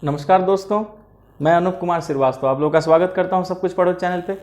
नमस्कार दोस्तों, मैं अनूप कुमार श्रीवास्तव आप लोगों का स्वागत करता हूं सब कुछ पढ़ो चैनल पे।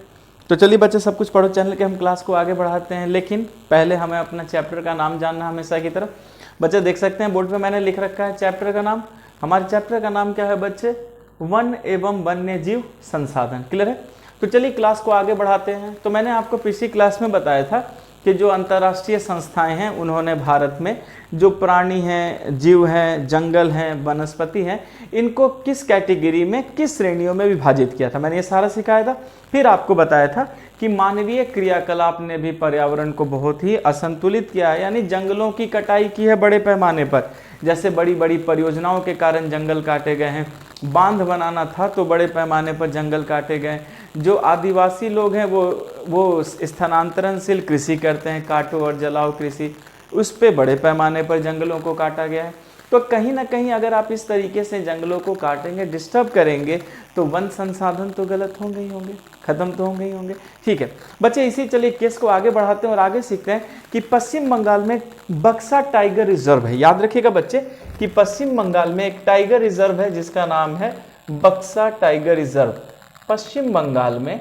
तो चलिए बच्चे, सब कुछ पढ़ो चैनल के हम क्लास को आगे बढ़ाते हैं, लेकिन पहले हमें अपना चैप्टर का नाम जानना हमेशा की तरफ। बच्चे देख सकते हैं बोर्ड पे मैंने लिख रखा है चैप्टर का नाम। हमारे चैप्टर का नाम क्या है बच्चे? वन एवं वन्य जीव संसाधन। क्लियर है? तो चलिए क्लास को आगे बढ़ाते हैं। तो मैंने आपको पिछली क्लास में बताया था कि जो अंतर्राष्ट्रीय संस्थाएं हैं उन्होंने भारत में जो प्राणी हैं, जीव हैं, जंगल हैं, वनस्पति हैं, इनको किस कैटेगरी में, किस श्रेणियों में विभाजित किया था, मैंने ये सारा सिखाया था। फिर आपको बताया था कि मानवीय क्रियाकलाप ने भी पर्यावरण को बहुत ही असंतुलित किया है, यानी जंगलों की कटाई की है बड़े पैमाने पर। जैसे बड़ी बड़ी परियोजनाओं के कारण जंगल काटे गए हैं, बांध बनाना था तो बड़े पैमाने पर जंगल काटे गए। जो आदिवासी लोग हैं वो स्थानांतरणशील कृषि करते हैं, काटो और जलाओ कृषि, उस पे बड़े पैमाने पर जंगलों को काटा गया है। तो कहीं ना कहीं अगर आप इस तरीके से जंगलों को काटेंगे, डिस्टर्ब करेंगे, तो वन संसाधन तो गलत होंगे ही होंगे, खत्म तो होंगे ही होंगे। ठीक है बच्चे, इसी चलिए केस को आगे बढ़ाते हैं और आगे सीखते हैं कि पश्चिम बंगाल में बक्सा टाइगर रिजर्व है। याद रखिएगा बच्चे कि पश्चिम बंगाल में एक टाइगर रिजर्व है जिसका नाम है बक्सा टाइगर रिजर्व। पश्चिम बंगाल में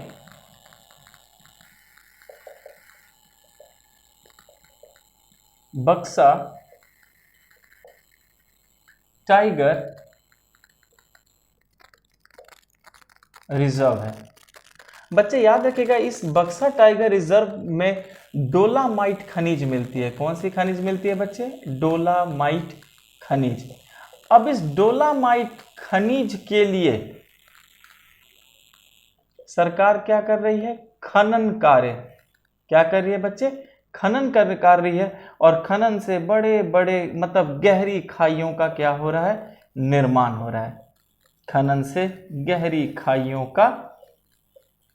बक्सा टाइगर रिजर्व है। बच्चे याद रखिएगा, इस बक्सा टाइगर रिजर्व में डोलामाइट खनिज मिलती है। कौन सी खनिज मिलती है बच्चे? डोलामाइट खनिज। अब इस डोलामाइट खनिज के लिए सरकार क्या कर रही है? खनन कार्य। क्या कर रही है बच्चे? खनन कार्य कर रही है। और खनन से बड़े बड़े मतलब गहरी खाइयों का क्या हो रहा है? निर्माण हो रहा है। खनन से गहरी खाइयों का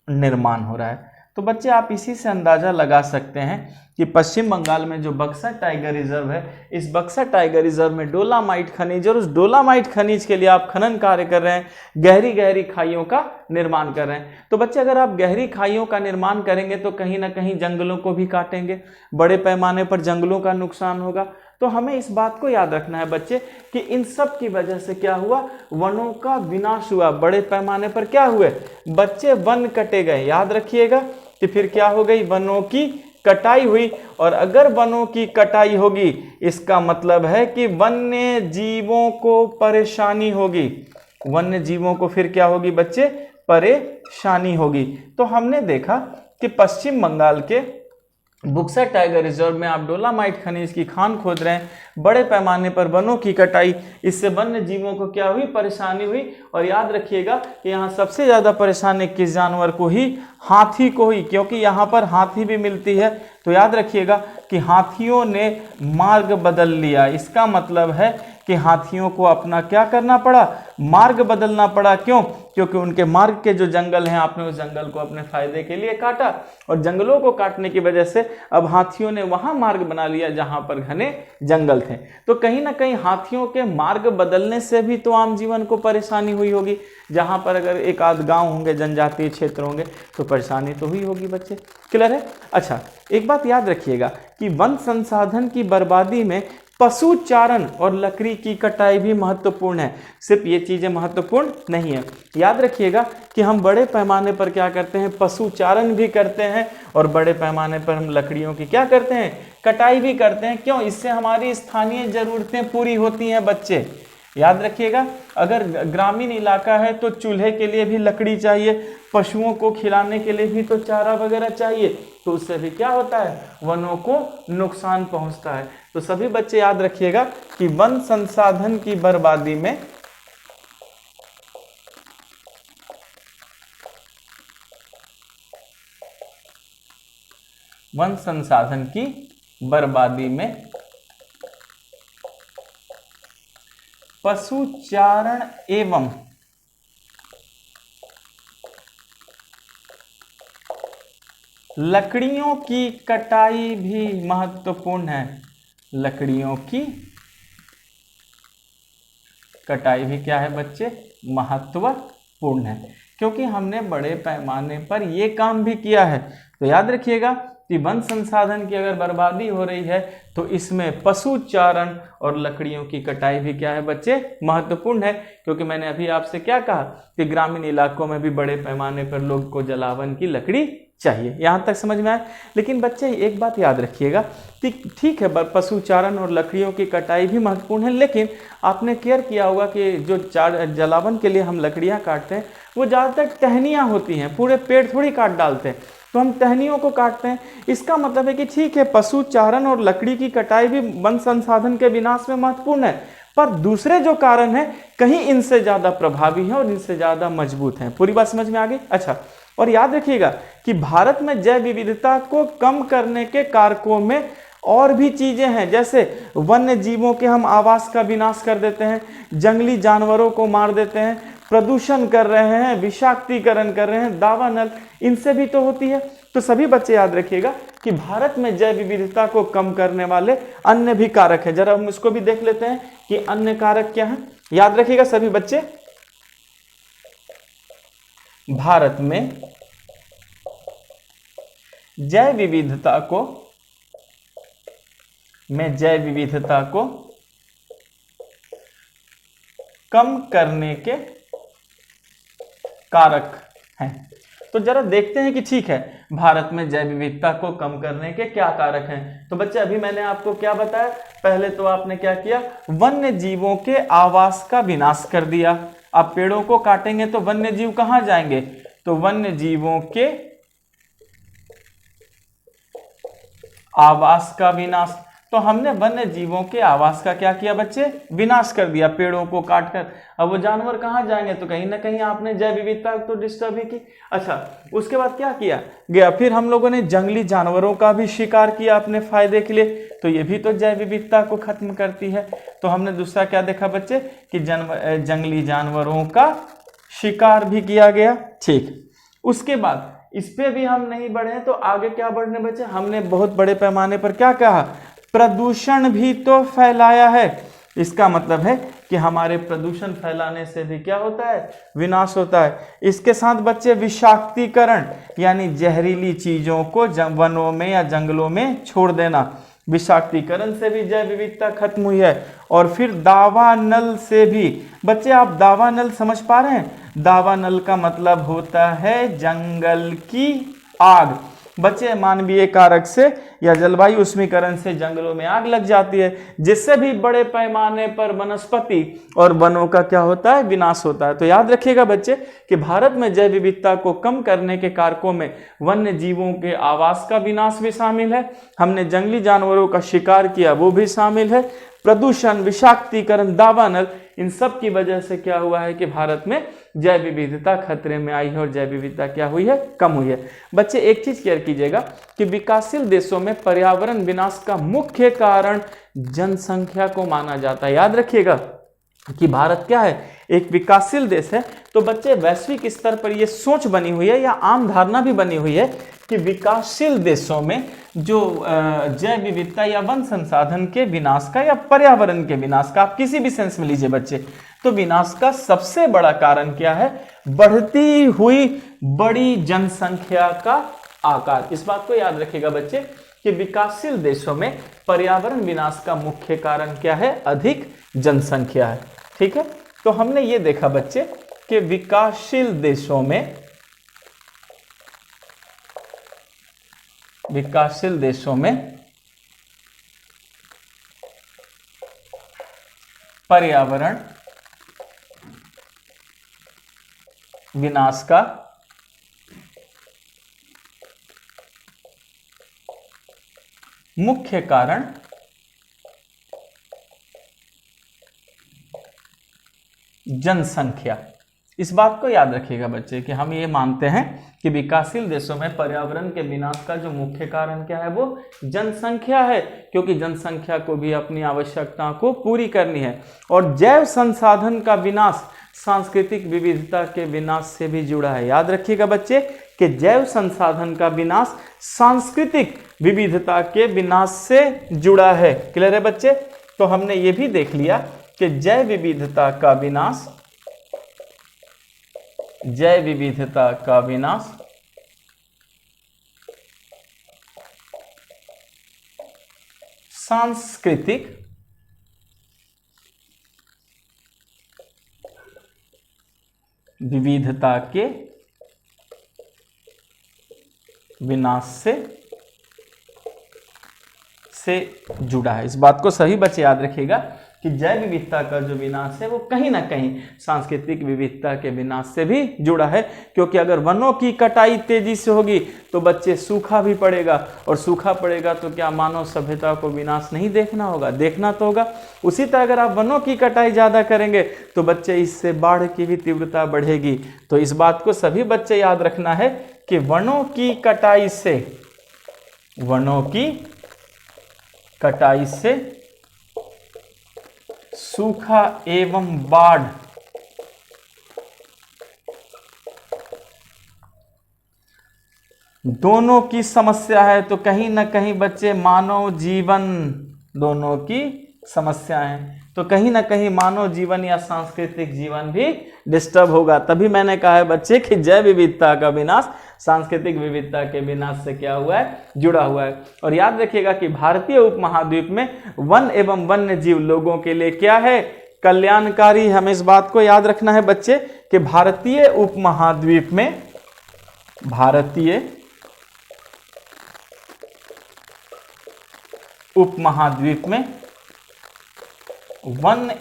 निर्माण हो रहा है। तो बच्चे आप इसी से अंदाजा लगा सकते हैं कि पश्चिम बंगाल में जो बक्सा टाइगर रिजर्व है, इस बक्सा टाइगर रिजर्व में डोलामाइट खनिज, और उस डोलामाइट खनिज के लिए आप खनन कार्य कर रहे हैं, गहरी गहरी खाइयों का निर्माण कर रहे हैं। तो बच्चे अगर आप गहरी खाइयों का निर्माण करेंगे तो कहीं ना कहीं जंगलों को भी काटेंगे, बड़े पैमाने पर जंगलों का नुकसान होगा। तो हमें इस बात को याद रखना है बच्चे कि इन सब की वजह से क्या हुआ? वनों का विनाश हुआ। बड़े पैमाने पर क्या हुए बच्चे? वन कटे गए। याद रखिएगा कि फिर क्या हो गई? वनों की कटाई हुई। और अगर वनों की कटाई होगी, इसका मतलब है कि वन्य जीवों को परेशानी होगी। वन्य जीवों को फिर क्या होगी बच्चे? परेशानी होगी। तो हमने देखा कि पश्चिम बंगाल के बुक्सा टाइगर रिजर्व में आप डोलामाइट खनिज की खान खोद रहे हैं, बड़े पैमाने पर वनों की कटाई, इससे वन्य जीवों को क्या हुई? परेशानी हुई। और याद रखिएगा कि यहाँ सबसे ज़्यादा परेशानी किस जानवर को ही? हाथी को ही, क्योंकि यहाँ पर हाथी भी मिलती है। तो याद रखिएगा कि हाथियों ने मार्ग बदल लिया। इसका मतलब है कि हाथियों को अपना क्या करना पड़ा? मार्ग बदलना पड़ा। क्यों? क्योंकि उनके मार्ग के जो जंगल हैं, आपने उस जंगल को अपने फायदे के लिए काटा, और जंगलों को काटने की वजह से अब हाथियों ने वहां मार्ग बना लिया जहां पर घने जंगल थे। तो कहीं ना कहीं हाथियों के मार्ग बदलने से भी तो आम जीवन को परेशानी हुई होगी। जहां पर अगर एक आध गांव होंगे, जनजातीय क्षेत्र होंगे, तो परेशानी तो हुई होगी बच्चे। क्लियर है? अच्छा, एक बात याद रखिएगा कि वन संसाधन की बर्बादी में पशु चारण और लकड़ी की कटाई भी महत्वपूर्ण है। सिर्फ ये चीजें महत्वपूर्ण नहीं है। याद रखिएगा कि हम बड़े पैमाने पर क्या करते हैं? पशु चारण भी करते हैं, और बड़े पैमाने पर हम लकड़ियों की क्या करते हैं? कटाई भी करते हैं। क्यों? इससे हमारी स्थानीय जरूरतें पूरी होती हैं बच्चे। याद रखिएगा, अगर ग्रामीण इलाका है तो चूल्हे के लिए भी लकड़ी चाहिए, पशुओं को खिलाने के लिए भी तो चारा वगैरह चाहिए। तो उससे भी क्या होता है? वनों को नुकसान पहुंचता है। तो सभी बच्चे याद रखिएगा कि वन संसाधन की बर्बादी में वन संसाधन की बर्बादी में पशु चारण एवं लकड़ियों की कटाई भी महत्वपूर्ण है। लकड़ियों की कटाई भी क्या है बच्चे? महत्वपूर्ण है, क्योंकि हमने बड़े पैमाने पर ये काम भी किया है। तो याद रखिएगा कि वन संसाधन की अगर बर्बादी हो रही है तो इसमें पशु चारण और लकड़ियों की कटाई भी क्या है बच्चे, महत्वपूर्ण है। क्योंकि मैंने अभी आपसे क्या कहा कि ग्रामीण इलाकों में भी बड़े पैमाने पर लोग को जलावन की लकड़ी चाहिए। यहाँ तक समझ में आया। लेकिन बच्चे एक बात याद रखिएगा कि ठीक है पशु चारण और लकड़ियों की कटाई भी महत्वपूर्ण है, लेकिन आपने केयर किया होगा कि जो जलावन के लिए हम लकड़ियाँ काटते हैं वो ज़्यादातर टहनियाँ होती हैं, पूरे पेड़ थोड़ी काट डालते हैं, तो हम टहनियों को काटते हैं। इसका मतलब है कि ठीक है पशु चारण और लकड़ी की कटाई भी वन संसाधन के विनाश में महत्वपूर्ण है, पर दूसरे जो कारण है कहीं इनसे ज़्यादा प्रभावी हैं और इनसे ज़्यादा मजबूत हैं। पूरी बात समझ में आ गई? अच्छा, और याद रखिएगा कि भारत में जैव विविधता को कम करने के कारकों में और भी चीजें हैं, जैसे वन्य जीवों के हम आवास का विनाश कर देते हैं, जंगली जानवरों को मार देते हैं, प्रदूषण कर रहे हैं, विषाक्तीकरण कर रहे हैं, दावानल, इनसे भी तो होती है। तो सभी बच्चे याद रखिएगा कि भारत में जैव विविधता को कम करने वाले अन्य भी कारक हैं। जरा हम इसको भी देख लेते हैं कि अन्य कारक क्या हैं। याद रखिएगा सभी बच्चे, भारत में जैव विविधता को कम करने के कारक हैं। तो जरा देखते हैं कि ठीक है भारत में जैव विविधता को कम करने के क्या कारक हैं। तो बच्चे अभी मैंने आपको क्या बताया, पहले तो आपने क्या किया, वन्य जीवों के आवास का विनाश कर दिया। अब पेड़ों को काटेंगे तो वन्य जीव कहां जाएंगे, तो वन्य जीवों के आवास का विनाश। तो हमने वन्य जीवों के आवास का क्या किया बच्चे, विनाश कर दिया पेड़ों को काटकर। अब वो जानवर कहाँ जाएंगे, तो कहीं ना कहीं आपने जैव विविधता तो डिस्टर्ब ही की। अच्छा, उसके बाद क्या किया गया, फिर हम लोगों ने जंगली जानवरों का भी शिकार किया अपने फायदे के लिए, तो ये भी तो जैव विविधता को खत्म करती है। तो हमने दूसरा क्या देखा बच्चे कि जंगली जानवरों का शिकार भी किया गया। ठीक, उसके बाद इस पे भी हम नहीं बढ़े तो आगे क्या बढ़ने बच्चे, हमने बहुत बड़े पैमाने पर क्या कहा, प्रदूषण भी तो फैलाया है। इसका मतलब है कि हमारे प्रदूषण फैलाने से भी क्या होता है, विनाश होता है। इसके साथ बच्चे विषाक्तीकरण यानी जहरीली चीजों को वनों में या जंगलों में छोड़ देना, विषाक्तीकरण से भी जैव विविधता खत्म हुई है। और फिर दावानल से भी, बच्चे आप दावानल समझ पा रहे हैं, दावानल का मतलब होता है जंगल की आग। बच्चे मानवीय कारक से या जलवायु उष्मीकरण से जंगलों में आग लग जाती है, जिससे भी बड़े पैमाने पर वनस्पति और वनों का क्या होता है, विनाश होता है। तो याद रखिएगा बच्चे कि भारत में जैव विविधता को कम करने के कारकों में वन्य जीवों के आवास का विनाश भी शामिल है, हमने जंगली जानवरों का शिकार किया वो भी शामिल है, प्रदूषण, विषाक्तीकरण, दावानल, इन सब की वजह से क्या हुआ है कि भारत में जैव विविधता खतरे में आई है और जैव विविधता क्या हुई है, कम हुई है। बच्चे एक चीज क्लियर कीजिएगा कि विकासशील देशों में पर्यावरण विनाश का मुख्य कारण जनसंख्या को माना जाता है। याद रखिएगा कि भारत क्या है, एक विकासशील देश है। तो बच्चे वैश्विक स्तर पर यह सोच बनी हुई है या आम धारणा भी बनी हुई है कि विकासशील देशों में जो जैव विविधता या वन संसाधन के विनाश का या पर्यावरण के विनाश का, आप किसी भी सेंस में लीजिए बच्चे, तो विनाश का सबसे बड़ा कारण क्या है, बढ़ती हुई बड़ी जनसंख्या का आकार। इस बात को याद रखिएगा बच्चे कि विकासशील देशों में पर्यावरण विनाश का मुख्य कारण क्या है, अधिक जनसंख्या है। ठीक है, तो हमने ये देखा बच्चे कि विकासशील देशों में पर्यावरण विनाश का मुख्य कारण जनसंख्या। इस बात को याद रखिएगा बच्चे कि हम ये मानते हैं कि विकासशील देशों में पर्यावरण के विनाश का जो मुख्य कारण क्या है, वो जनसंख्या है, क्योंकि जनसंख्या को भी अपनी आवश्यकताओं को पूरी करनी है। और जैव संसाधन का विनाश सांस्कृतिक विविधता के विनाश से भी जुड़ा है। याद रखिएगा बच्चे कि जैव संसाधन का विनाश सांस्कृतिक विविधता के विनाश से जुड़ा है। क्लियर है बच्चे? तो हमने ये भी देख लिया कि जैव विविधता का विनाश सांस्कृतिक विविधता के विनाश से जुड़ा है। इस बात को सभी बच्चे याद रखिएगा कि जैव विविधता का जो विनाश है वो कहीं ना कहीं सांस्कृतिक विविधता के विनाश से भी जुड़ा है, क्योंकि अगर वनों की कटाई तेजी से होगी तो बच्चे सूखा भी पड़ेगा, और सूखा पड़ेगा तो क्या मानव सभ्यता को विनाश नहीं देखना होगा, देखना तो होगा। उसी तरह अगर आप वनों की कटाई ज़्यादा करेंगे तो बच्चे इससे बाढ़ की भी तीव्रता बढ़ेगी। तो इस बात को सभी बच्चे याद रखना है कि वनों की कटाई से सूखा एवं बाढ़ दोनों की समस्या है। तो कहीं ना कहीं बच्चे मानव जीवन, दोनों की समस्या है, तो कहीं ना कहीं मानव जीवन या सांस्कृतिक जीवन भी डिस्टर्ब होगा। तभी मैंने कहा है बच्चे कि जैव विविधता का विनाश सांस्कृतिक विविधता के विनाश से क्या हुआ है, जुड़ा हुआ है। और याद रखिएगा कि भारतीय उपमहाद्वीप में वन एवं वन्य जीव लोगों के लिए क्या है, कल्याणकारी। हमें इस बात को याद रखना है बच्चे कि भारतीय उपमहाद्वीप में वन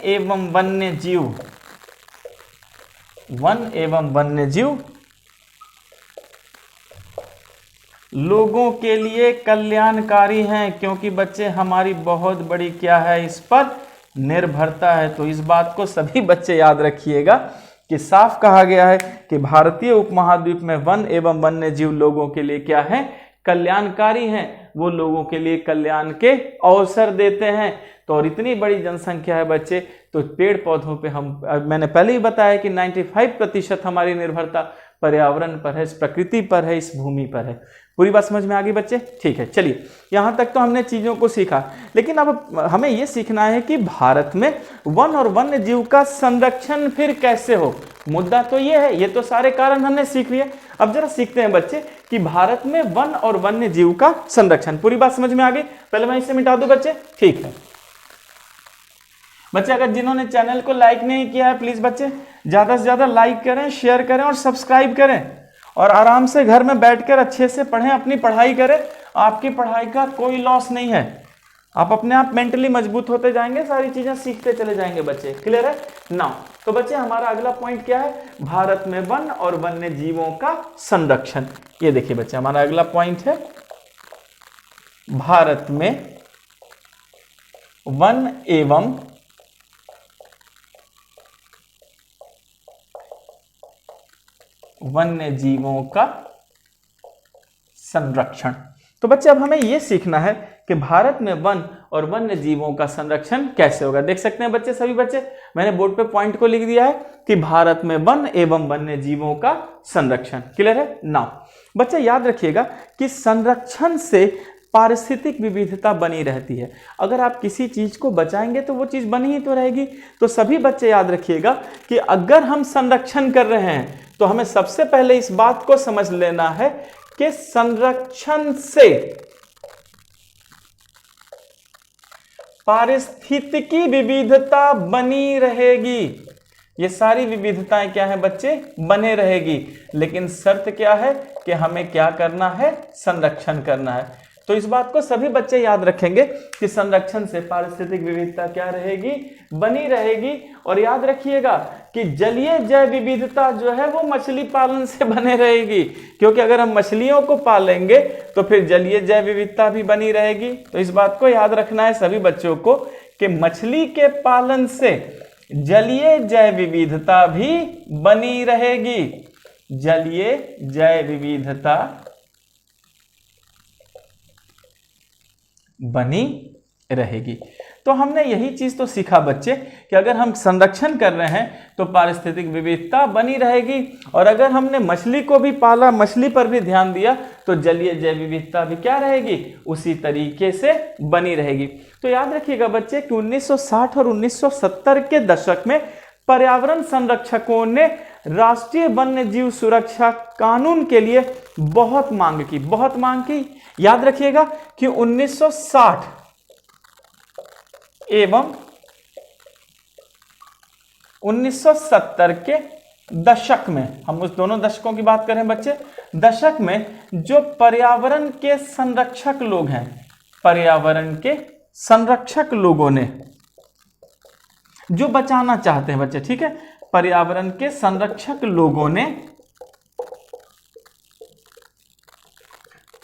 एवं वन्य जीव लोगों के लिए कल्याणकारी हैं, क्योंकि बच्चे हमारी बहुत बड़ी क्या है, इस पर निर्भरता है। तो इस बात को सभी बच्चे याद रखिएगा कि साफ कहा गया है कि भारतीय उपमहाद्वीप में वन एवं वन्य जीव लोगों के लिए क्या है, कल्याणकारी हैं। वो लोगों के लिए कल्याण के अवसर देते हैं। तो और इतनी बड़ी जनसंख्या है बच्चे, तो पेड़ पौधों पे मैंने पहले ही बताया कि 95% हमारी निर्भरता पर्यावरण पर है, इस प्रकृति पर है, इस भूमि पर है। पूरी बात समझ में आ गई बच्चे? ठीक है, चलिए यहाँ तक तो हमने चीज़ों को सीखा, लेकिन अब हमें ये सीखना है कि भारत में वन और वन्य जीव का संरक्षण फिर कैसे हो। मुद्दा तो ये है, ये तो सारे कारण हमने सीख लिए। अब जरा सीखते हैं बच्चे कि भारत में वन और वन्य जीव का संरक्षण। पूरी बात समझ में आ गई? पहले मैं इसे मिटा दूं बच्चे, ठीक है। बच्चे अगर जिन्होंने चैनल को लाइक नहीं किया है, प्लीज बच्चे ज्यादा से ज्यादा लाइक करें, शेयर करें और सब्सक्राइब करें, और आराम से घर में बैठकर अच्छे से पढ़ें, अपनी पढ़ाई करें। आपकी पढ़ाई का कोई लॉस नहीं है, आप अपने आप मेंटली मजबूत होते जाएंगे, सारी चीजें सीखते चले जाएंगे बच्चे। क्लियर है ना? तो बच्चे हमारा अगला पॉइंट क्या है, भारत में वन और वन्य जीवों का संरक्षण। ये देखिए बच्चे हमारा अगला पॉइंट है, भारत में वन एवं वन्य जीवों का संरक्षण। तो बच्चे अब हमें यह सीखना है कि भारत में वन और वन्य जीवों का संरक्षण कैसे होगा। देख सकते हैं बच्चे, सभी बच्चे मैंने बोर्ड पे पॉइंट को लिख दिया है कि भारत में वन एवं वन्य जीवों का संरक्षण। क्लियर है ना? बच्चे याद रखिएगा कि संरक्षण से पारिस्थितिक विविधता बनी रहती है। अगर आप किसी चीज को बचाएंगे तो वो चीज बनी ही तो रहेगी। तो सभी बच्चे याद रखिएगा कि अगर हम संरक्षण कर रहे हैं तो हमें सबसे पहले इस बात को समझ लेना है कि संरक्षण से पारिस्थितिकी विविधता बनी रहेगी। ये सारी विविधताएं क्या है बच्चे, बने रहेगी। लेकिन शर्त क्या है कि हमें क्या करना है, संरक्षण करना है। तो इस बात को सभी बच्चे याद रखेंगे कि संरक्षण से पारिस्थितिक विविधता क्या रहेगी, बनी रहेगी। और याद रखिएगा कि जलीय जैव विविधता जो है वो मछली पालन से बने रहेगी, क्योंकि अगर हम मछलियों को पालेंगे तो फिर जलीय जैव विविधता भी बनी रहेगी। तो इस बात को याद रखना है सभी बच्चों को कि मछली के पालन से जलीय जैव विविधता भी बनी रहेगी। जलीय जैव विविधता बनी रहेगी। तो हमने यही चीज तो सीखा बच्चे कि अगर हम संरक्षण कर रहे हैं तो पारिस्थितिक विविधता बनी रहेगी, और अगर हमने मछली को भी पाला, मछली पर भी ध्यान दिया, तो जलीय जैव विविधता भी क्या रहेगी, उसी तरीके से बनी रहेगी। तो याद रखिएगा बच्चे कि 1960 और 1970 के दशक में पर्यावरण संरक्षकों ने राष्ट्रीय वन्य जीव सुरक्षा कानून के लिए बहुत मांग की। याद रखिएगा कि 1960 एवं 1970 के दशक में, हम उस दोनों दशकों की बात करें बच्चे, दशक में जो पर्यावरण के संरक्षक लोग हैं, पर्यावरण के संरक्षक लोगों ने जो बचाना चाहते हैं बच्चे, ठीक है, पर्यावरण के संरक्षक लोगों ने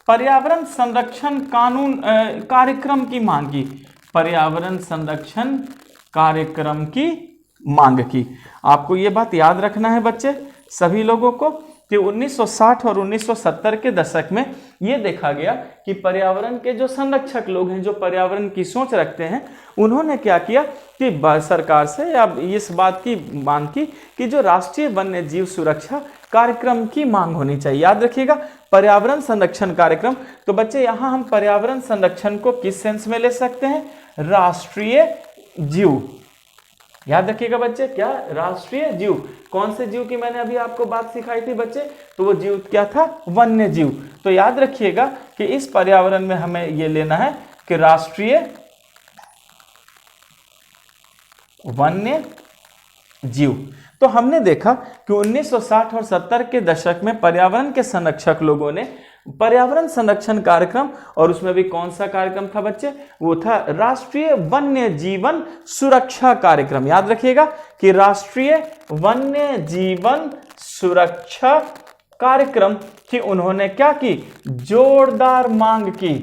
पर्यावरण संरक्षण कानून कार्यक्रम की मांग की, पर्यावरण संरक्षण कार्यक्रम की मांग की। आपको ये बात याद रखना है बच्चे सभी लोगों को कि 1960 और 1970 के दशक में ये देखा गया कि पर्यावरण के जो संरक्षक लोग हैं, जो पर्यावरण की सोच रखते हैं, उन्होंने क्या किया कि सरकार से या इस बात की मांग की कि जो राष्ट्रीय वन्य जीव सुरक्षा कार्यक्रम की मांग होनी चाहिए। याद रखिएगा, पर्यावरण संरक्षण कार्यक्रम। तो बच्चे यहाँ हम पर्यावरण संरक्षण को किस सेंस में ले सकते हैं? राष्ट्रीय जीव। याद रखिएगा बच्चे, क्या? राष्ट्रीय जीव। कौन से जीव की मैंने अभी आपको बात सिखाई थी बच्चे? तो वो जीव क्या था? वन्य जीव। तो याद रखिएगा कि इस पर्यावरण में हमें ये लेना है कि राष्ट्रीय वन्य जीव। तो हमने देखा कि 1960 और 70 के दशक में पर्यावरण के संरक्षक लोगों ने पर्यावरण संरक्षण कार्यक्रम, और उसमें भी कौन सा कार्यक्रम था बच्चे? वो था राष्ट्रीय वन्य जीवन सुरक्षा कार्यक्रम। याद रखिएगा कि राष्ट्रीय वन्य जीवन सुरक्षा कार्यक्रम की उन्होंने क्या की? जोरदार मांग की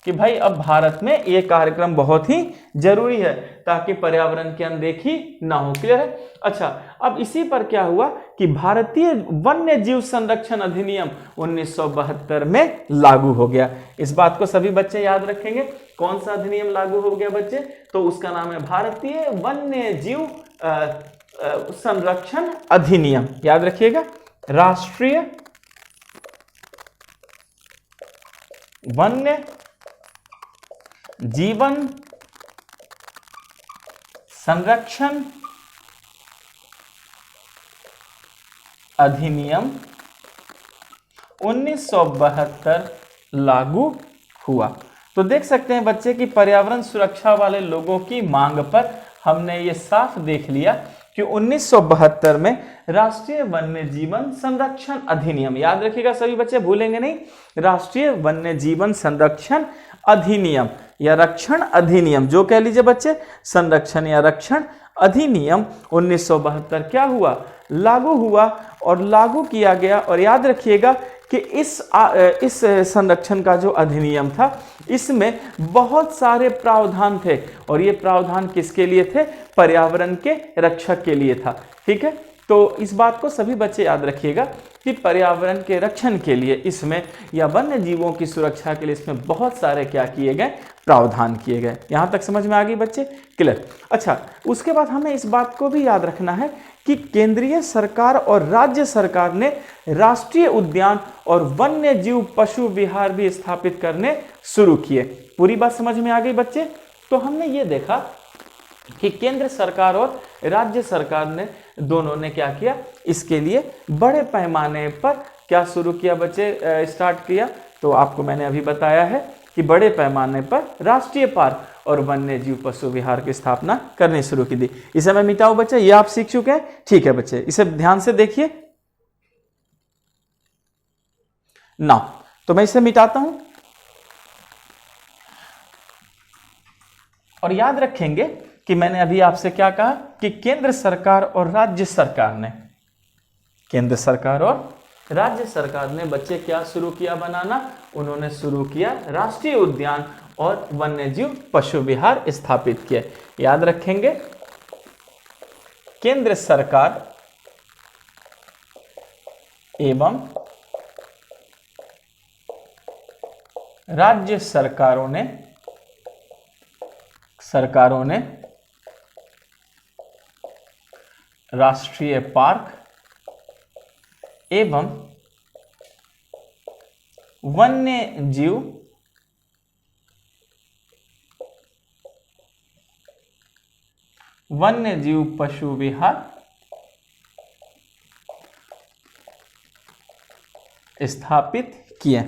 कि भाई अब भारत में ये कार्यक्रम बहुत ही जरूरी है ताकि पर्यावरण की अनदेखी ना हो। क्लियर है? अच्छा, अब इसी पर क्या हुआ कि भारतीय वन्य जीव संरक्षण अधिनियम 1972 में लागू हो गया। इस बात को सभी बच्चे याद रखेंगे। कौन सा अधिनियम लागू हो गया बच्चे? तो उसका नाम है भारतीय वन्य जीव संरक्षण अधिनियम। याद रखिएगा, राष्ट्रीय वन्य जीवन संरक्षण अधिनियम 1972 लागू हुआ। तो देख सकते हैं बच्चे कि पर्यावरण सुरक्षा वाले लोगों की मांग पर हमने ये साफ देख लिया कि 1972 में राष्ट्रीय वन्य जीवन संरक्षण अधिनियम, याद रखिएगा सभी बच्चे, भूलेंगे नहीं, राष्ट्रीय वन्य जीवन संरक्षण अधिनियम या रक्षण अधिनियम, जो कह लीजिए बच्चे, संरक्षण या रक्षण अधिनियम 1972 क्या हुआ? लागू हुआ और लागू किया गया। और याद रखिएगा कि इस संरक्षण का जो अधिनियम था, इसमें बहुत सारे प्रावधान थे, और ये प्रावधान किसके लिए थे? पर्यावरण के रक्षक के लिए था। ठीक है, तो इस बात को सभी बच्चे याद रखिएगा कि पर्यावरण के रक्षण के लिए इसमें, या वन्य जीवों की सुरक्षा के लिए इसमें बहुत सारे क्या किए गए? प्रावधान किए गए। यहां तक समझ में आ गई बच्चे? क्लियर? अच्छा, उसके बाद हमें इस बात को भी याद रखना है कि केंद्रीय सरकार और राज्य सरकार ने राष्ट्रीय उद्यान और वन्य जीव पशु विहार भी स्थापित करने शुरू किए। पूरी बात समझ में आ गई बच्चे? तो हमने ये देखा कि केंद्र सरकार और राज्य सरकार ने दोनों ने क्या किया? इसके लिए बड़े पैमाने पर क्या शुरू किया बच्चे? स्टार्ट किया। तो आपको मैंने अभी बताया है कि बड़े पैमाने पर राष्ट्रीय पार्क और वन्य जीव पशु विहार की स्थापना करनी शुरू की थी। इसे मैं मिटाऊं बच्चे? ये आप सीख चुके हैं? ठीक है बच्चे, इसे ध्यान से देखिए ना। तो मैं इसे मिटाता हूं और याद रखेंगे कि मैंने अभी आपसे क्या कहा कि केंद्र सरकार और राज्य सरकार ने, केंद्र सरकार और राज्य सरकार ने बच्चे क्या शुरू किया बनाना? उन्होंने शुरू किया राष्ट्रीय उद्यान और वन्यजीव पशु विहार स्थापित किए। याद रखेंगे, केंद्र सरकार एवं राज्य सरकारों ने राष्ट्रीय पार्क एवं वन्य जीव पशु विहार स्थापित किए।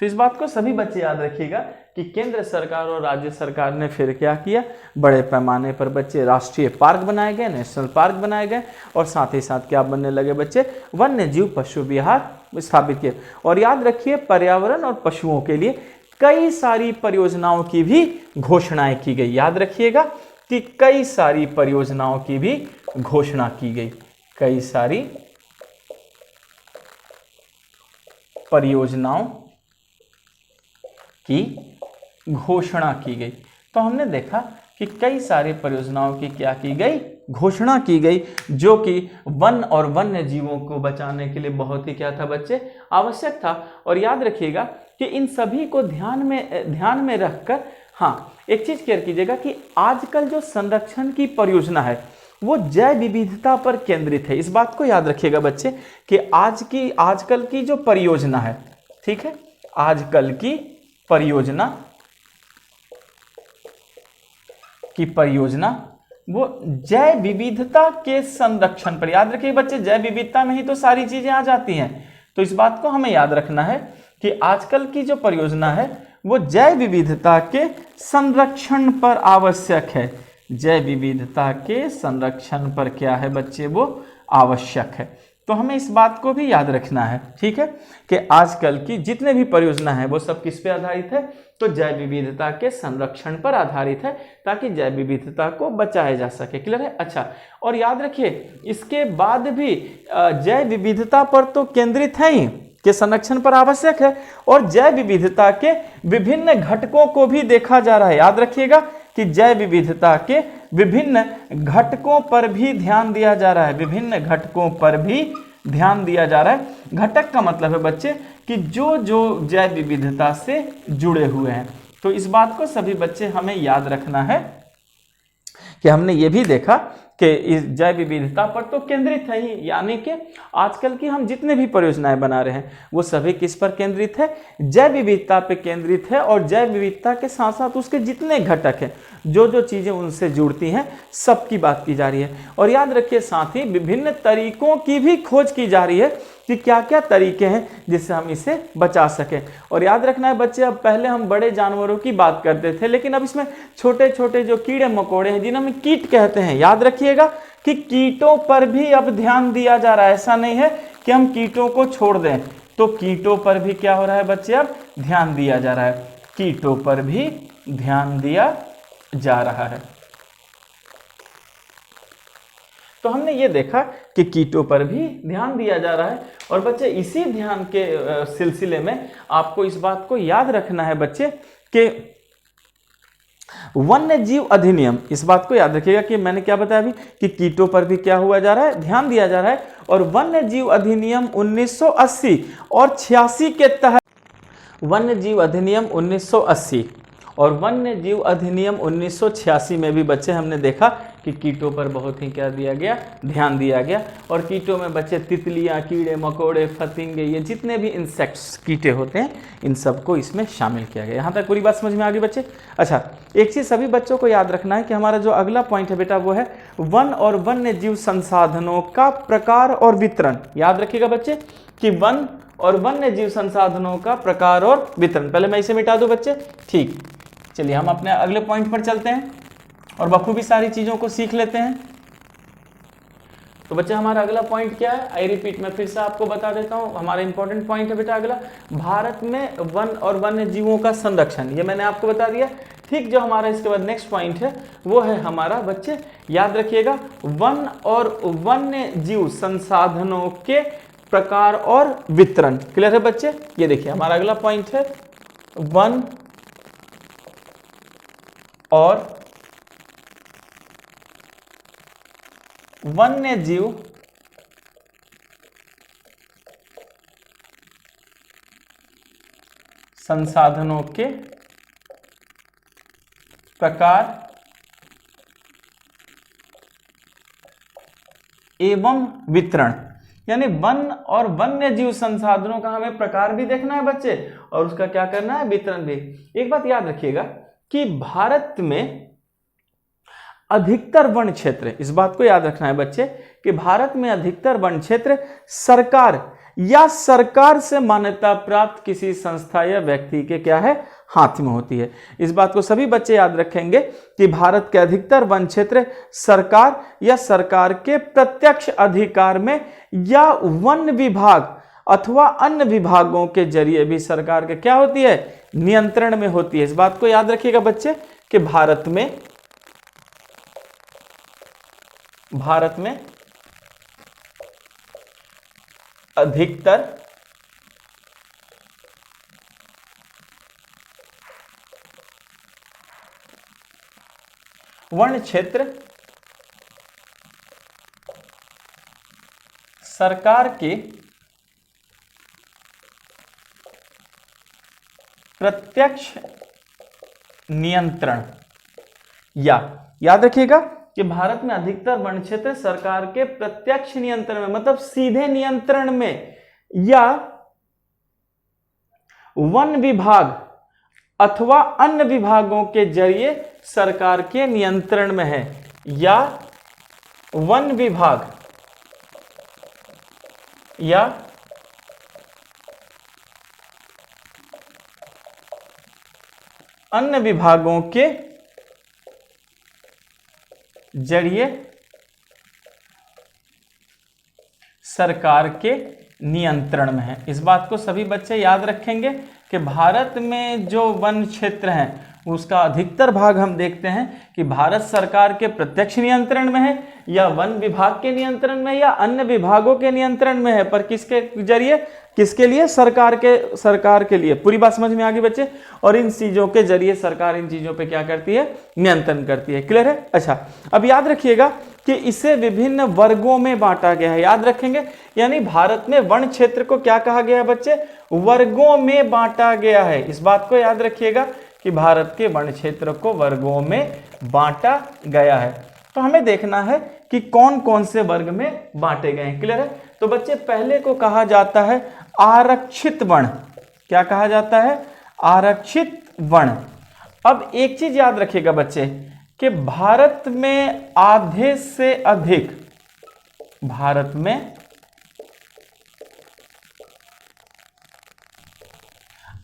तो इस बात को सभी बच्चे याद रखिएगा कि केंद्र सरकार और राज्य सरकार ने फिर क्या किया, बड़े पैमाने पर बच्चे राष्ट्रीय पार्क बनाए गए, नेशनल पार्क बनाए गए, और साथ ही साथ क्या बनने लगे बच्चे, वन्य जीव पशु विहार स्थापित किए। और याद रखिए पर्यावरण और पशुओं के लिए कई सारी परियोजनाओं की भी घोषणाएं की गई। याद रखिएगा कि कई सारी परियोजनाओं की भी घोषणा की गई, कई सारी परियोजनाओं की घोषणा की गई। तो हमने देखा कि कई सारी परियोजनाओं की क्या की गई, घोषणा की गई, जो कि वन और वन्य जीवों को बचाने के लिए बहुत ही क्या था बच्चे, आवश्यक था। और याद रखिएगा कि इन सभी को ध्यान में रखकर, हाँ एक चीज क्लियर कीजिएगा कि आजकल जो संरक्षण की परियोजना है वो जैव विविधता पर केंद्रित है। इस बात को याद रखिएगा बच्चे कि आजकल की जो परियोजना है, ठीक है, आजकल की परियोजना वो जैव विविधता के संरक्षण पर। याद रखिए बच्चे, जैव विविधता में ही तो सारी चीजें आ जाती हैं। तो इस बात को हमें याद रखना है कि आजकल की जो परियोजना है वो जैव विविधता के संरक्षण पर आवश्यक है। जैव विविधता के संरक्षण पर क्या है बच्चे, वो आवश्यक है। तो हमें इस बात को भी याद रखना है, ठीक है, कि आजकल की जितने भी परियोजना है वो सब किस पे आधारित है, तो जैव विविधता के संरक्षण पर आधारित है, ताकि जैव विविधता को बचाया जा सके। क्लियर है? अच्छा, और याद रखिए इसके बाद भी जैव विविधता पर तो केंद्रित है ही कि संरक्षण पर आवश्यक है, और जैव विविधता के विभिन्न घटकों को भी देखा जा रहा है। याद रखिएगा कि जैव विविधता के विभिन्न घटकों पर भी ध्यान दिया जा रहा है, विभिन्न घटकों पर भी ध्यान दिया जा रहा है। घटक का मतलब है बच्चे कि जो जैव विविधता से जुड़े हुए हैं। तो इस बात को सभी बच्चे हमें याद रखना है कि हमने ये भी देखा कि इस जैव विविधता पर तो केंद्रित है ही, यानी कि आजकल की हम जितने भी परियोजनाएं बना रहे हैं वो सभी किस पर केंद्रित है, जैव विविधता पर केंद्रित है। और जैव विविधता के साथ साथ उसके जितने घटक हैं, जो चीजें उनसे जुड़ती हैं, सबकी बात की जा रही है। और याद रखिए साथ ही विभिन्न तरीकों की भी खोज की जा रही है कि क्या क्या तरीके हैं जिससे हम इसे बचा सकें। और याद रखना है बच्चे, अब पहले हम बड़े जानवरों की बात करते थे, लेकिन अब इसमें छोटे छोटे जो कीड़े मकोड़े हैं जिन्हें हम कीट कहते हैं, याद रखिएगा कि कीटों पर भी अब ध्यान दिया जा रहा है। ऐसा नहीं है कि हम कीटों को छोड़ दें, तो कीटों पर भी क्या हो रहा है बच्चे, अब ध्यान दिया जा रहा है, कीटों पर भी ध्यान दिया जा रहा है। तो हमने ये देखा कि कीटों पर भी ध्यान दिया जा रहा है। और बच्चे इसी ध्यान के सिलसिले में आपको इस बात को याद रखना है बच्चे कि वन्य जीव अधिनियम, इस बात को याद रखिएगा कि मैंने क्या बताया अभी कि कीटों पर भी क्या हुआ जा रहा है, ध्यान दिया जा रहा है। और वन्य जीव अधिनियम 1980 और 86 के तहत, वन्य जीव अधिनियम 1980 और वन्य जीव अधिनियम 1986 में भी बच्चे हमने देखा कि कीटों पर बहुत ही क्या दिया गया, ध्यान दिया गया। और कीटों में बच्चे तितलियां, कीड़े मकोड़े, फतिंगे, ये जितने भी इंसेक्ट्स कीटे होते हैं इन सबको इसमें शामिल किया गया। यहाँ तक पूरी बात समझ में आ गई बच्चे? अच्छा, एक चीज़ सभी बच्चों को याद रखना है कि हमारा जो अगला पॉइंट है बेटा वो है वन और वन्य जीव संसाधनों का प्रकार और वितरण। याद रखिएगा बच्चे कि वन और वन्य जीव संसाधनों का प्रकार और वितरण। पहले मैं इसे मिटा दूं बच्चे, ठीक। चलिए हम अपने अगले पॉइंट पर चलते हैं और बखूबी सारी चीजों को सीख लेते हैं। तो बच्चे हमारा अगला पॉइंट क्या है, आई रिपीट, मैं फिर से आपको बता देता हूं। हमारा इंपॉर्टेंट पॉइंट है बेटा अगला, भारत में वन और वन्य जीवों का संरक्षण। ये मैंने आपको बता दिया, ठीक। जो हमारा इसके बाद नेक्स्ट पॉइंट है वो है हमारा बच्चे, याद रखिएगा, वन और वन्य जीव संसाधनों के प्रकार और वितरण। क्लियर है बच्चे? ये देखिए हमारा अगला पॉइंट है वन और वन्य जीव संसाधनों के प्रकार एवं वितरण। यानी वन और वन्य जीव संसाधनों का हमें प्रकार भी देखना है बच्चे, और उसका क्या करना है, वितरण भी। एक बात याद रखिएगा कि भारत में अधिकतर वन क्षेत्र, इस बात को याद रखना है बच्चे कि भारत में अधिकतर वन क्षेत्र सरकार या सरकार से मान्यता प्राप्त किसी संस्था या व्यक्ति के क्या है, हाथ में होती है। इस बात को सभी बच्चे याद रखेंगे कि भारत के अधिकतर वन क्षेत्र सरकार या सरकार के प्रत्यक्ष अधिकार में या वन विभाग अथवा अन्य विभागों के जरिए भी सरकार के क्या होती है, नियंत्रण में होती है। इस बात को याद रखिएगा बच्चे कि भारत में अधिकतर वन क्षेत्र सरकार के प्रत्यक्ष नियंत्रण, या याद रखिएगा कि भारत में अधिकतर वन क्षेत्र सरकार के प्रत्यक्ष नियंत्रण में, मतलब सीधे नियंत्रण में, या वन विभाग अथवा अन्य विभागों के जरिए सरकार के नियंत्रण में है, या वन विभाग या अन्य विभागों के जरिए सरकार के नियंत्रण में है। इस बात को सभी बच्चे याद रखेंगे कि भारत में जो वन क्षेत्र हैं उसका अधिकतर भाग हम देखते हैं कि भारत सरकार के प्रत्यक्ष नियंत्रण में है, या वन विभाग के नियंत्रण में, या अन्य विभागों के नियंत्रण में है, पर किसके जरिए, किसके लिए, सरकार के लिए। पूरी बात समझ में आ गई बच्चे? और इन चीजों के जरिए सरकार इन चीजों पे क्या करती है, नियंत्रण करती है। क्लियर है? अच्छा, अब याद रखिएगा कि इसे विभिन्न वर्गों में बांटा गया है। याद रखेंगे, यानी भारत में वन क्षेत्र को क्या कहा गया है बच्चे, वर्गों में बांटा गया है। इस बात को याद रखिएगा कि भारत के वन क्षेत्र को वर्गों में बांटा गया है। तो हमें देखना है कि कौन कौन से वर्ग में बांटे गए हैं। क्लियर है? तो बच्चे पहले को कहा जाता है आरक्षित वन। क्या कहा जाता है? आरक्षित वन। अब एक चीज याद रखिएगा बच्चे कि भारत में आधे से अधिक, भारत में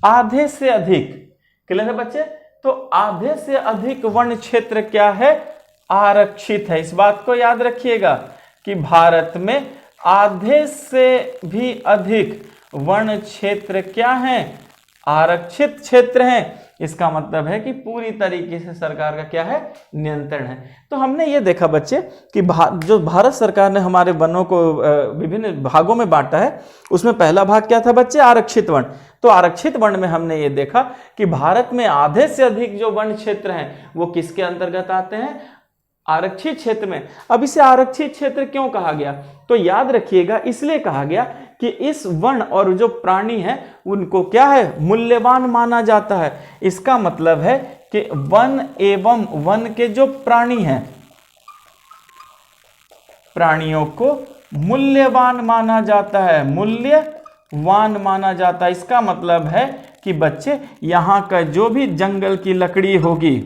आधे से अधिक, क्लियर है बच्चे? तो आधे से अधिक वन क्षेत्र क्या है, आरक्षित है। इस बात को याद रखिएगा कि भारत में आधे से भी अधिक वन क्षेत्र क्या है, आरक्षित क्षेत्र हैं। इसका मतलब है कि पूरी तरीके से सरकार का क्या है, नियंत्रण है। तो हमने ये देखा बच्चे कि जो भारत सरकार ने हमारे वनों को विभिन्न भागों में बांटा है, उसमें पहला भाग क्या था बच्चे, आरक्षित वन। तो आरक्षित वन में हमने ये देखा कि भारत में आधे से अधिक जो वन क्षेत्र हैं वो किसके अंतर्गत आते हैं, आरक्षित क्षेत्र में। अब इसे आरक्षित क्षेत्र क्यों कहा गया, तो याद रखिएगा इसलिए कहा गया कि इस वन और जो प्राणी है उनको क्या है, मूल्यवान माना जाता है। इसका मतलब है कि वन एवं वन के जो प्राणी हैं, प्राणियों को मूल्यवान माना जाता है, मूल्यवान माना जाता है। इसका मतलब है कि बच्चे यहाँ का जो भी जंगल की लकड़ी होगी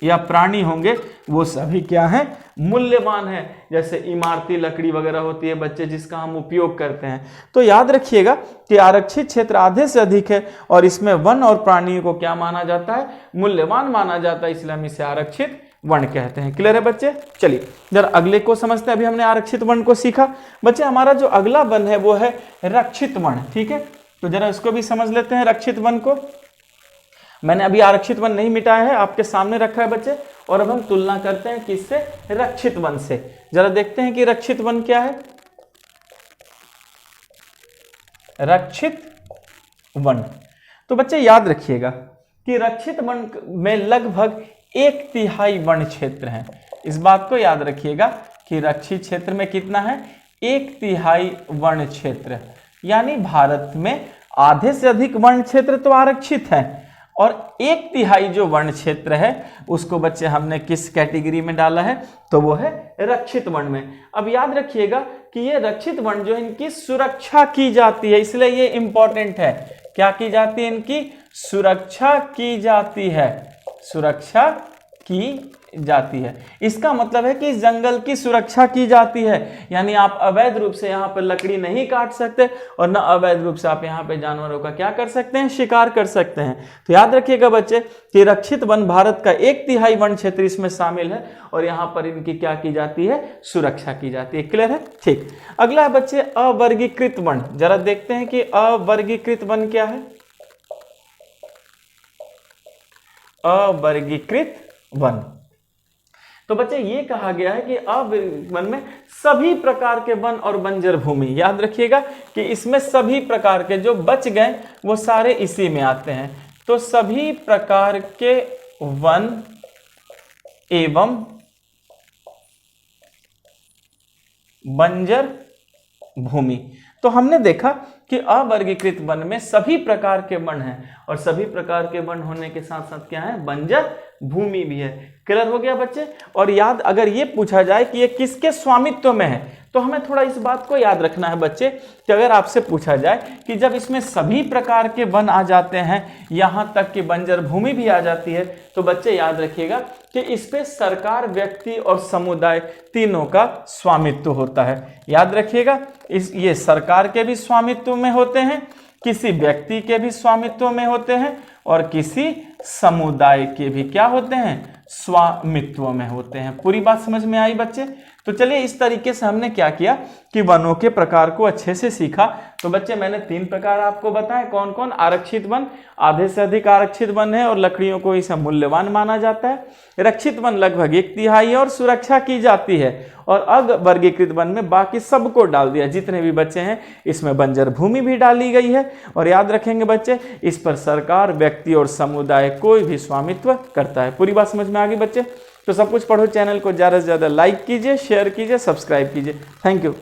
या प्राणी होंगे वो सभी क्या है, मूल्यवान है। जैसे इमारती लकड़ी वगैरह होती है बच्चे, जिसका हम उपयोग करते हैं। तो याद रखिएगा कि आरक्षित क्षेत्र आधे से अधिक है और इसमें वन और प्राणियों को क्या माना जाता है, मूल्यवान माना जाता है, इसलिए हम इसे आरक्षित वन कहते हैं। क्लियर है बच्चे? चलिए जरा अगले को समझते हैं। अभी हमने आरक्षित वन को सीखा बच्चे, हमारा जो अगला वन है वो है रक्षित वन। ठीक है, तो जरा इसको भी समझ लेते हैं। रक्षित वन को मैंने अभी आरक्षित वन नहीं मिटाया है, आपके सामने रखा है बच्चे, और अब हम तुलना करते हैं किससे, रक्षित वन से। जरा देखते हैं कि रक्षित वन क्या है। रक्षित वन, तो बच्चे याद रखिएगा कि रक्षित वन में लगभग 1/3 वन क्षेत्र है। इस बात को याद रखिएगा कि रक्षित क्षेत्र में कितना है, 1/3 वन क्षेत्र। यानी भारत में आधे से अधिक वन क्षेत्र तो आरक्षित है और 1/3 जो वन क्षेत्र है उसको बच्चे हमने किस कैटेगरी में डाला है, तो वो है रक्षित वन में। अब याद रखिएगा कि ये रक्षित वन जो इनकी सुरक्षा की जाती है, इसलिए ये इंपॉर्टेंट है। क्या की जाती है, इनकी सुरक्षा की जाती है, सुरक्षा की जाती है। इसका मतलब है कि इस जंगल की सुरक्षा की जाती है, यानी आप अवैध रूप से यहाँ पर लकड़ी नहीं काट सकते और न अवैध रूप से आप यहाँ पे जानवरों का क्या कर सकते हैं, शिकार कर सकते हैं। तो याद रखिएगा बच्चे कि रक्षित वन भारत का 1/3 वन क्षेत्र इसमें शामिल है और यहाँ पर इनकी क्या की जाती है, सुरक्षा की जाती है। क्लियर है? ठीक। अगला है बच्चे अवर्गीकृत वन। जरा देखते हैं कि अवर्गीकृत वन क्या है। अवर्गीकृत वन, तो बच्चे ये कहा गया है कि अवर्गीकृत वन में सभी प्रकार के वन और बंजर भूमि, याद रखिएगा कि इसमें सभी प्रकार के जो बच गए वो सारे इसी में आते हैं। तो सभी प्रकार के वन एवं बंजर भूमि। तो हमने देखा कि अवर्गीकृत वन में सभी प्रकार के वन हैं और सभी प्रकार के वन होने के साथ साथ क्या है, बंजर भूमि भी है। क्लियर हो गया बच्चे? और याद, अगर ये पूछा जाए कि ये किसके स्वामित्व में है तो हमें थोड़ा इस बात को याद रखना है बच्चे कि अगर आपसे पूछा जाए कि जब इसमें सभी प्रकार के वन आ जाते हैं, यहाँ तक कि बंजर भूमि भी आ जाती है, तो बच्चे याद रखिएगा कि इस पे सरकार, व्यक्ति और समुदाय तीनों का स्वामित्व होता है। याद रखिएगा, ये सरकार के भी स्वामित्व में होते हैं, किसी व्यक्ति के भी स्वामित्व में होते हैं और किसी समुदाय के भी क्या होते हैं, स्वामित्व में होते हैं। पूरी बात समझ में आई बच्चे? तो चलिए इस तरीके से हमने क्या किया कि वनों के प्रकार को अच्छे से सीखा। तो बच्चे मैंने 3 प्रकार आपको बताए, कौन कौन? आरक्षित वन, आधे से अधिक आरक्षित वन है और लकड़ियों को इसे मूल्यवान माना जाता है। रक्षित वन लगभग 1/3 और सुरक्षा की जाती है। और अवर्गीकृत वन में बाकी सबको डाल दिया, जितने भी बच्चे हैं इसमें बंजर भूमि भी डाली गई है। और याद रखेंगे बच्चे, इस पर सरकार, व्यक्ति और समुदाय कोई भी स्वामित्व करता है। पूरी बात समझ में आ गई बच्चे? तो सब कुछ पढ़ो चैनल को ज़्यादा से ज़्यादा लाइक कीजिए, शेयर कीजिए, सब्सक्राइब कीजिए। Thank you.